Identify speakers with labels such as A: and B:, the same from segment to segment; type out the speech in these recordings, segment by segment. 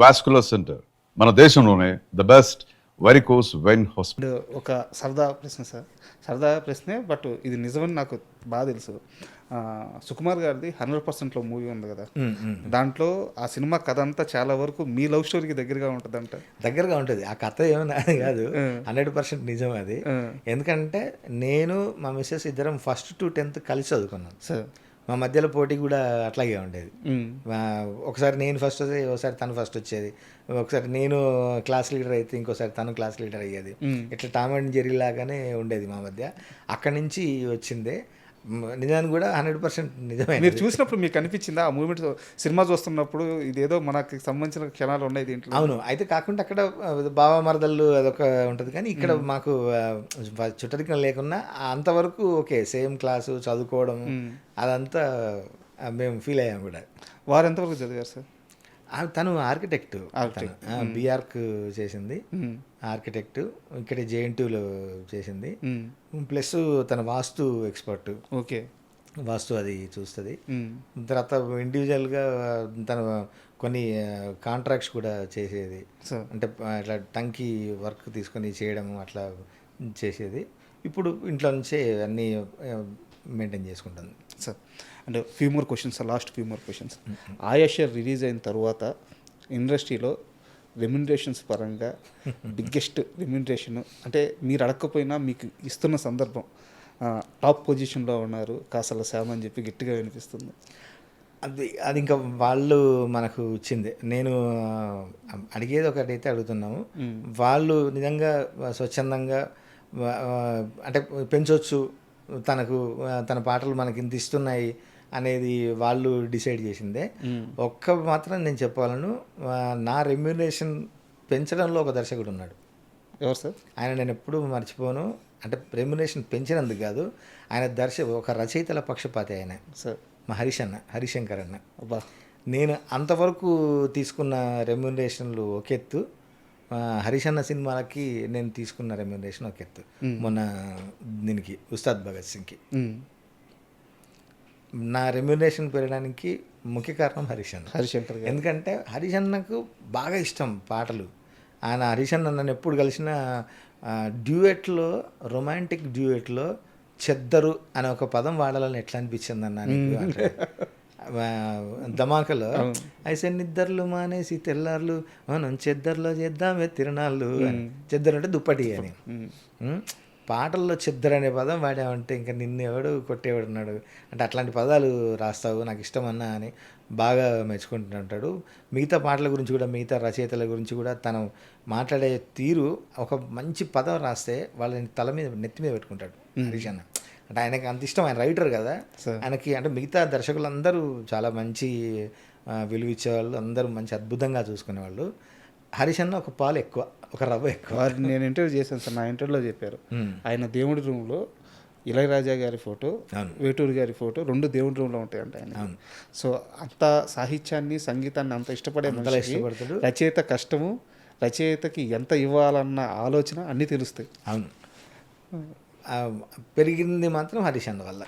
A: Vascular centre మన దేశంలోనే the best varicose vein hospital.
B: ఒక సరదా ప్రశ్న సార్, సరదా ప్రశ్నే, బట్ ఇది నిజమని నాకు బాగా తెలుసు. సుకుమార్ గారిది 100%లో మూవీ ఉంది కదా, దాంట్లో ఆ సినిమా కథ అంతా చాలా వరకు మీ లవ్ స్టోరీకి దగ్గరగా ఉంటుందంట.
C: దగ్గరగా ఉంటుంది. ఆ కథ ఏమైనా కాదు, 100% నిజం అది. ఎందుకంటే నేను మా మిస్సెస్ ఇద్దరం 1st to 10th కలిసి చదువుకున్నాం
B: సార్.
C: మా మధ్యలో పోటీ కూడా అట్లాగే ఉండేది. ఒకసారి నేను ఫస్ట్ వచ్చేది, ఒకసారి తను ఫస్ట్ వచ్చేది, ఒకసారి నేను క్లాస్ లీడర్ అయితే ఇంకోసారి తను క్లాస్ లీడర్ అయ్యేది. ఇట్లా టామ్ అండ్ జెర్రీ లాగానే ఉండేది మా మధ్య. అక్కడి నుంచి వచ్చిందే. నిజానికి కూడా 100% నిజమే.
B: మీరు చూసినప్పుడు మీకు అనిపించిందా ఆ మూమెంట్, సినిమా చూస్తున్నప్పుడు ఇదేదో మనకి సంబంధించిన క్షణాలు ఉన్నాయి దీంట్లో?
C: అవును. అయితే కాకుండా అక్కడ బావ మరదళ్ళు అదొక ఉంటుంది, కానీ ఇక్కడ మాకు చుట్టరికం లేకున్నా అంతవరకు ఓకే, సేమ్ క్లాసు చదువుకోవడం అదంతా మేము ఫీల్ అయ్యాము కూడా.
B: వారు ఎంతవరకు చదివారు సార్?
C: తను ఆర్కిటెక్ట్, బీఆర్క్ చేసింది, ఆర్కిటెక్ట్. ఇక్కడ JNTUలో చేసింది. ప్లస్ తన వాస్తు ఎక్స్పర్ట్.
B: ఓకే,
C: వాస్తు అది చూస్తుంది. తర్వాత ఇండివిజువల్గా తను కొన్ని కాంట్రాక్ట్స్ కూడా చేసేది. అంటే అట్లా టంకీ వర్క్ తీసుకొని చేయడం అట్లా చేసేది. ఇప్పుడు ఇంట్లో నుంచే అన్నీ మెయింటైన్ చేసుకుంటుంది
B: sir. And few more questions, last few more questions. ఆయాషర్ రిలీజ్ అయిన తర్వాత ఇండస్ట్రీలో రెమ్యునరేషన్స్ పరంగా బిగ్గెస్ట్ రెమ్యునరేషన్, అంటే మీరు అడగకపోయినా మీకు ఇస్తున్న సందర్భం, టాప్ పొజిషన్లో ఉన్నారు కాసల శ్యామ్ అని చెప్పి గట్టిగా వినిపిస్తుంది.
C: అది ఇంకా వాళ్ళు మనకు ఇచ్చింది. నేను అడిగేది ఒకటైతే అడుగుతున్నాము, వాళ్ళు నిజంగా స్వచ్ఛందంగా అంటే పెంచవచ్చు, తన పాటలు మనకి ఇంత ఇస్తున్నాయి అనేది వాళ్ళు డిసైడ్ చేసిందే. ఒక్క మాత్రం నేను చెప్పాలను, నా రెమ్యునరేషన్ పెంచడంలో ఒక దర్శకుడు ఉన్నాడు.
B: ఎవరు సార్?
C: ఆయన నేను ఎప్పుడూ మర్చిపోను. అంటే రెమ్యునరేషన్ పెంచినందుకు కాదు, ఆయన ఒక రచయితల పక్షపాతి ఆయన సార్. మా హరిశంకర్ అన్న. అబ్బా, నేను అంతవరకు తీసుకున్న రెమ్యునరేషన్లు ఒక ఎత్తు, హరిశన్న సినిమాలకి నేను తీసుకున్న రెమ్యునరేషన్ ఒక ఎత్తు. మొన్న దీనికి ఉస్తాద్ భగత్ సింగ్కి నా రెమ్యునరేషన్ పెరగడానికి ముఖ్య కారణం హరిశంకర్. ఎందుకంటే హరిశన్నకు బాగా ఇష్టం పాటలు. హరిశన్న నన్ను ఎప్పుడు కలిసిన డ్యూయెట్లో, రొమాంటిక్ డ్యూయెట్లో చెద్దరు అనే ఒక పదం వాడాలని ఎట్లా అనిపించింది అన్న నీకు? ధమాకలో అయితే నిద్దర్లు మానేసి తెల్లార్లు మనం చెద్దర్లో చేద్దామే తిరణాళ్ళు. చెద్దరు అంటే దుప్పటి అని. పాటల్లో చెద్దరు అనే పదం వాడామంటే ఇంకా నిన్ను ఎవడు కొట్టేవాడున్నాడు అంటే అట్లాంటి పదాలు రాస్తావు, నాకు ఇష్టమన్నా అని బాగా మెచ్చుకుంటుంటాడు. మిగతా పాటల గురించి కూడా, మిగతా రచయితల గురించి కూడా తను మాట్లాడే తీరు, ఒక మంచి పదం రాస్తే వాళ్ళని నెత్తి మీద పెట్టుకుంటాడు హరీష్ అన్న. అంటే ఆయనకి అంత ఇష్టం, ఆయన రైటర్ కదా ఆయనకి. అంటే మిగతా దర్శకులందరూ చాలా మంచి విలువ ఇచ్చేవాళ్ళు, అందరూ మంచి అద్భుతంగా చూసుకునేవాళ్ళు. హరీష్ అన్న ఒక పాలు ఎక్కువ, ఒక రవ్వ ఎక్కువ.
B: నేను ఇంటర్వ్యూ చేశాను సార్, నా ఇంటర్వ్యూలో చెప్పారు ఆయన దేవుడి రూమ్లో ఇళయరాజా గారి ఫోటో, వేటూరు గారి ఫోటో 2 దేవుడి రూమ్లో ఉంటాయంట ఆయన. సో అంత సాహిత్యాన్ని, సంగీతాన్ని అంత ఇష్టపడే మనిషి, రచయిత కష్టము, రచయితకి ఎంత ఇవ్వాలన్న ఆలోచన అన్నీ తెలుస్తాయి.
C: అవును, పెరిగింది మాత్రం హరీష్ అన్న వల్ల.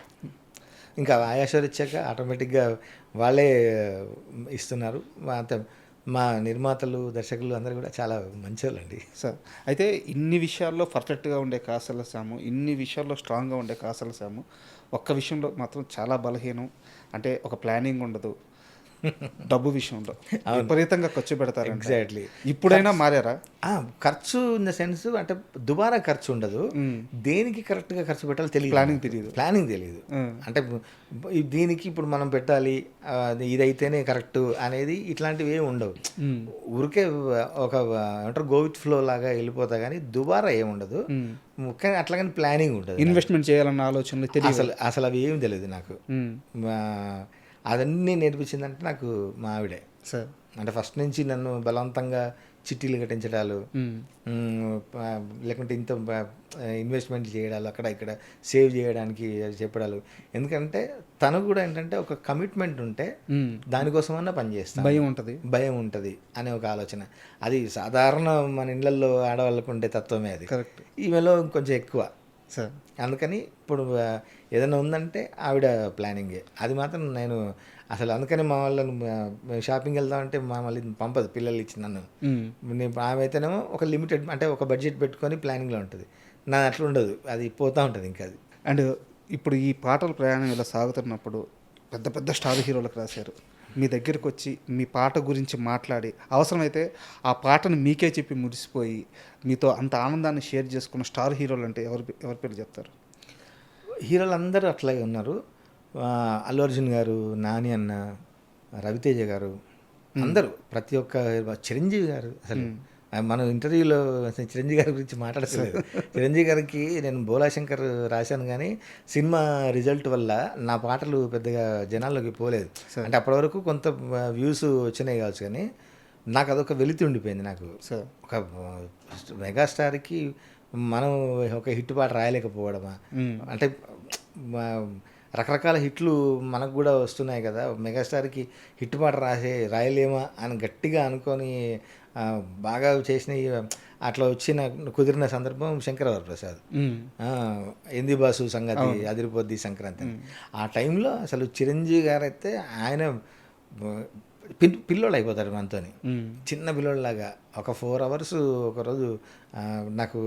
C: ఇంకా ఆయాషర్ ఇచ్చాక ఆటోమేటిక్గా వాళ్ళే ఇస్తున్నారు. మా నిర్మాతలు, దర్శకులు అందరూ కూడా చాలా మంచివాళ్ళండి
B: సార్. అయితే ఇన్ని విషయాల్లో పర్ఫెక్ట్గా ఉండే కాసల శ్యాము, ఇన్ని విషయాల్లో స్ట్రాంగ్గా ఉండే కాసల శ్యాము ఒక్క విషయంలో మాత్రం చాలా బలహీనం. అంటే ఒక ప్లానింగ్ ఉండదు, డబ్బు విషయంలో విపరీతంగా ఖర్చు పెడతారు.
C: ఎగ్జాక్ట్లీ.
B: ఇప్పుడైనా మారారా?
C: ఖర్చు ఇన్ ద సెన్స్ అంటే దుబారా ఖర్చు ఉండదు, దేనికి కరెక్ట్గా ఖర్చు పెట్టాలో తెలియదు, ప్లానింగ్ తెలియదు. అంటే దీనికి ఇప్పుడు మనం పెట్టాలి, ఇదైతేనే కరెక్ట్ అనేది ఇట్లాంటివి ఏమి ఉండవు. ఊరికే ఒక అంటారు గో విత్ ఫ్లో లాగా వెళ్ళిపోతా, కానీ దుబారా ఏమి ఉండదు. కానీ అట్లాగని ప్లానింగ్ ఉంటుంది,
B: ఇన్వెస్ట్మెంట్ చేయాలన్న ఆలోచనలు
C: అసలు అవి ఏమి తెలియదు నాకు. అదన్నీ నేర్పించిందంటే నాకు మా ఆవిడే
B: సార్.
C: అంటే ఫస్ట్ నుంచి నన్ను బలవంతంగా చిట్టీలు కట్టించడాలు, లేకుంటే ఇంత ఇన్వెస్ట్మెంట్ చేయడాలు, అక్కడ ఇక్కడ సేవ్ చేయడానికి చెప్పడాలు. ఎందుకంటే తను కూడా ఏంటంటే ఒక కమిట్మెంట్ ఉంటే దానికోసమన్నా పనిచేస్తాను, భయం ఉంటుంది అనే ఒక ఆలోచన. అది సాధారణ మన ఇళ్లలో ఆడవాళ్ళకు ఉండే తత్వమే అది. కరెక్ట్. ఈమెలో కొంచెం ఎక్కువ సార్. అందుకని ఇప్పుడు ఏదైనా ఉందంటే ఆవిడ ప్లానింగే. అది మాత్రం నేను అసలు అందుకని మా వాళ్ళని షాపింగ్ వెళ్దామంటే మా మళ్ళీ పంపదు, పిల్లలు ఇచ్చి నన్ను. నేను ఆమె అయితేనేమో ఒక లిమిటెడ్ అంటే ఒక బడ్జెట్ పెట్టుకొని ప్లానింగ్లో ఉంటుంది. నా అట్లా ఉండదు, అది పోతూ ఉంటుంది ఇంకా అది.
B: అండ్ ఇప్పుడు ఈ పాటల ప్రయాణం ఇలా సాగుతున్నప్పుడు పెద్ద పెద్ద స్టార్ హీరోలకు రాశారు, మీ దగ్గరికి వచ్చి మీ పాట గురించి మాట్లాడి అవసరమైతే ఆ పాటను మీకే చెప్పి మురిసిపోయి మీతో అంత ఆనందాన్ని షేర్ చేసుకున్న స్టార్ హీరోలు అంటే ఎవరి పేరు చెప్తారు?
C: హీరోలు అందరూ అట్లాగే ఉన్నారు. అల్లు అర్జున్ గారు, నాని అన్న, రవితేజ గారు, అందరూ ప్రతి ఒక్క చిరంజీవి గారు. అసలు మనం ఇంటర్వ్యూలో అసలు చిరంజీవి గారి గురించి మాట్లాడలేదు. చిరంజీవి గారికి నేను బోలాశంకర్ రాశాను, కానీ సినిమా రిజల్ట్ వల్ల నా పాటలు పెద్దగా జనాల్లోకి పోలేదు. అంటే అప్పటి వరకు కొంత వ్యూస్ వచ్చినాయి కావచ్చు, కానీ నాకు అదొక వెలితి ఉండిపోయింది. నాకు ఒక మెగాస్టార్కి మనం ఒక హిట్ పాట రాయలేకపోవడమా, అంటే రకరకాల హిట్లు మనకు కూడా వస్తున్నాయి కదా, మెగాస్టార్కి హిట్ పాట రాయలేమా అని గట్టిగా అనుకొని బాగా చేసిన అట్లా వచ్చిన కుదిరిన సందర్భం శంకరవరప్రసాద్. ఎంది బాసు సంగతి అదిరిపోద్ది సంక్రాంతి. ఆ టైంలో అసలు చిరంజీవి గారు అయితే ఆయన పిల్లోడు అయిపోతాడు మనతో, చిన్న పిల్లోడిలాగా. ఒక 4 hours ఒకరోజు నాకు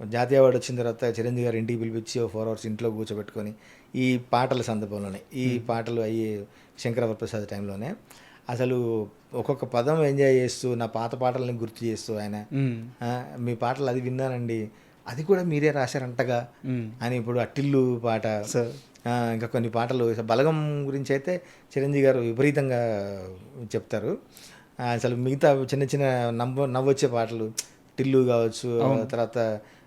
C: జాతీయ అవార్డు వచ్చిన తర్వాత చిరంజీవి గారు ఇంటికి పిలిపించి 4 hours ఇంట్లో కూర్చోబెట్టుకొని ఈ పాటల సందర్భంలోనే ఈ పాటలు అయ్యి శంకరవరప్రసాద్ టైంలోనే అసలు ఒక్కొక్క పదం ఎంజాయ్ చేస్తూ నా పాత పాటలని గుర్తు చేస్తూ ఆయన మీ పాటలు అది విన్నానండి, అది కూడా మీరే రాశారంటగా అని. ఇప్పుడు అట్టిల్లు పాట, ఇంకా కొన్ని పాటలు బలగం గురించి అయితే చిరంజీవి గారు విపరీతంగా చెప్తారు. అసలు మిగతా చిన్న చిన్న నవ్వొచ్చే పాటలు టిల్లు కావచ్చు, తర్వాత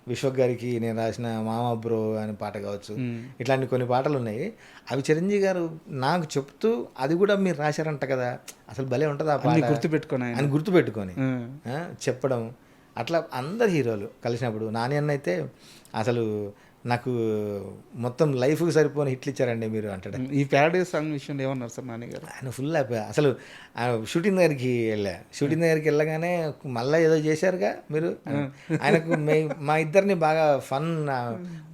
C: విశ్వక్ గారికి నేను రాసిన మామ బ్రో అనే పాట కావచ్చు, ఇట్లాంటి కొన్ని పాటలు ఉన్నాయి. అవి చిరంజీవి గారు నాకు చెప్తూ అది కూడా మీరు రాశారంట కదా, అసలు భలే ఉంటుంది ఆ పాట గుర్తుపెట్టుకొని చెప్పడం. అట్లా అందరు హీరోలు కలిసినప్పుడు నాని అన్న అయితే అసలు నాకు మొత్తం లైఫ్కి సరిపోని హిట్లు ఇచ్చారండి మీరు అంటాడు.
B: ఈ ప్యారడైజ్ సాంగ్ విషయంలో ఏమన్నారు సార్ నాని గారు?
C: ఆయన ఫుల్ హ్యాపీ. అసలు షూటింగ్ దగ్గరికి వెళ్ళగానే మళ్ళీ ఏదో చేశారుగా మీరు, ఆయనకు మా ఇద్దరిని బాగా ఫన్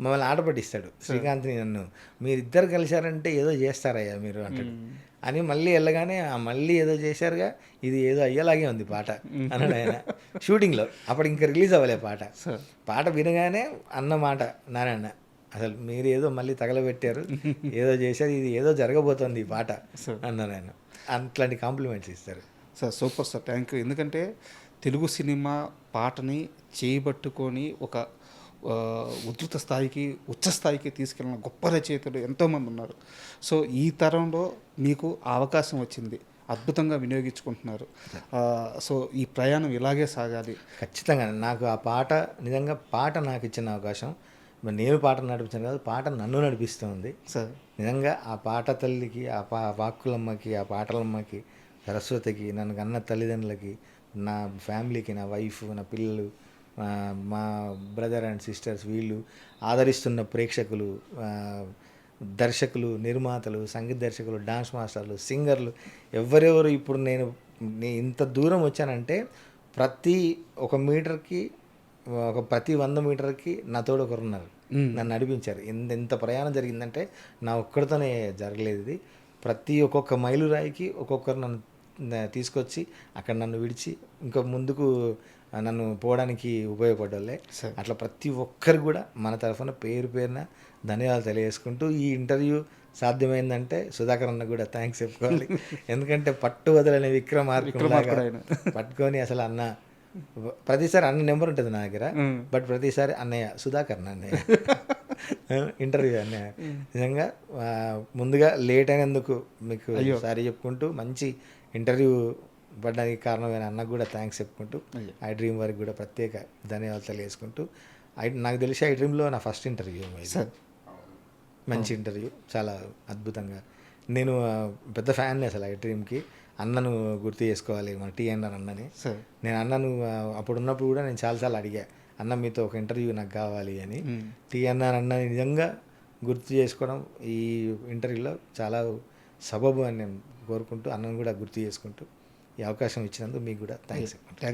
C: మమ్మల్ని ఆట పట్టిస్తాడు శ్రీకాంత్ని నన్ను, మీరిద్దరు కలిశారంటే ఏదో చేస్తారయ్యా మీరు అంటాడు అని. మళ్ళీ వెళ్ళగానే మళ్ళీ ఏదో చేశారుగా, ఇది ఏదో అయ్యేలాగే ఉంది పాట అన్నాడు ఆయన షూటింగ్లో. అప్పుడు ఇంకా రిలీజ్ అవ్వలే పాట వినగానే అన్న మాట నారాయణ, అసలు మీరు ఏదో మళ్ళీ తగలబెట్టారు, ఏదో చేశారు, ఇది ఏదో జరగబోతోంది ఈ పాట అన్నాను ఆయన. అట్లాంటి కాంప్లిమెంట్స్ ఇస్తారు
B: sir. Super sir, thank you. ఎందుకంటే తెలుగు సినిమా పాటని చేయబట్టుకొని ఒక ఉద్ధృత స్థాయికి ఉచ్చ స్థాయికి తీసుకెళ్ళిన గొప్ప రచయితలు ఎంతోమంది ఉన్నారు. సో ఈ తరంలో మీకు అవకాశం వచ్చింది, అద్భుతంగా వినియోగించుకుంటున్నారు. సో ఈ ప్రయాణం ఇలాగే సాగాలి.
C: ఖచ్చితంగా నాకు ఆ పాట నిజంగా పాట నాకు ఇచ్చిన అవకాశం. నేను పాట నడిపించాను కాదు, పాట నన్ను నడిపిస్తుంది సార్. నిజంగా ఆ పాట తల్లికి, ఆ వాక్కులమ్మకి, ఆ పాటలమ్మకి, సరస్వతికి, నన్ను కన్న తల్లిదండ్రులకి, నా ఫ్యామిలీకి, నా వైఫ్, నా పిల్లలు, మా బ్రదర్ అండ్ సిస్టర్స్, వీళ్ళు ఆదరిస్తున్న ప్రేక్షకులు, దర్శకులు, నిర్మాతలు, సంగీత దర్శకులు, డాన్స్ మాస్టర్లు, సింగర్లు, ఎవరెవరు ఇప్పుడు నేను ఇంత దూరం వచ్చానంటే ప్రతి 1 మీటర్కి ప్రతి 100 మీటర్కి నా తోడు ఒకరున్నారు, నన్ను నడిపించారు. ఎంత ప్రయాణం జరిగిందంటే నా ఒక్కడితోనే జరగలేదు ఇది. ఒక్కొక్క మైలురాయికి ఒక్కొక్కరు నన్ను తీసుకొచ్చి అక్కడ నన్ను విడిచి ఇంకా ముందుకు నన్ను పోవడానికి ఉపయోగపడ్డోళ్ళే. అట్లా ప్రతి ఒక్కరు కూడా మన తరఫున పేరున ధన్యవాదాలు తెలియజేసుకుంటూ, ఈ ఇంటర్వ్యూ సాధ్యమైందంటే సుధాకర్ అన్న కూడా థ్యాంక్స్ చెప్పుకోవాలి. ఎందుకంటే పట్టు వదలని విక్రమార్కుడు పట్టుకొని అసలు అన్న ప్రతిసారి అన్న నెంబర్ ఉంటుంది నా దగ్గర, బట్ ప్రతిసారి అన్నయ్య సుధాకర్ అన్నయ్య ఇంటర్వ్యూ అన్నయ్య. నిజంగా ముందుగా లేట్ అయినందుకు మీకు సారీ చెప్పుకుంటూ, మంచి ఇంటర్వ్యూ పడడానికి కారణమైన అన్నకు కూడా థ్యాంక్స్ చెప్పుకుంటూ, ఐ డ్రీమ్ వారికి కూడా ప్రత్యేక ధన్యవాదాలు తెలియజేసుకుంటూ, నాకు తెలిసి ఐ డ్రీమ్లో నా ఫస్ట్ ఇంటర్వ్యూ సార్. మంచి ఇంటర్వ్యూ, చాలా అద్భుతంగా. నేను పెద్ద ఫ్యాన్ అసలు ఐ డ్రీమ్కి. అన్నను గుర్తు చేసుకోవాలి, మన టీఎన్ఆర్ అన్నని. నేను అన్నను అప్పుడు ఉన్నప్పుడు కూడా నేను చాలాసార్లు అడిగా, అన్న మీతో ఒక ఇంటర్వ్యూ నాకు కావాలి అని. టీఎన్ఆర్ అన్నని నిజంగా గుర్తు చేసుకోవడం ఈ ఇంటర్వ్యూలో చాలా సబబు అని నేను కోరుకుంటూ, అన్నను కూడా గుర్తు చేసుకుంటూ ఈ అవకాశం ఇచ్చినందుకు మీకు కూడా థ్యాంక్స్.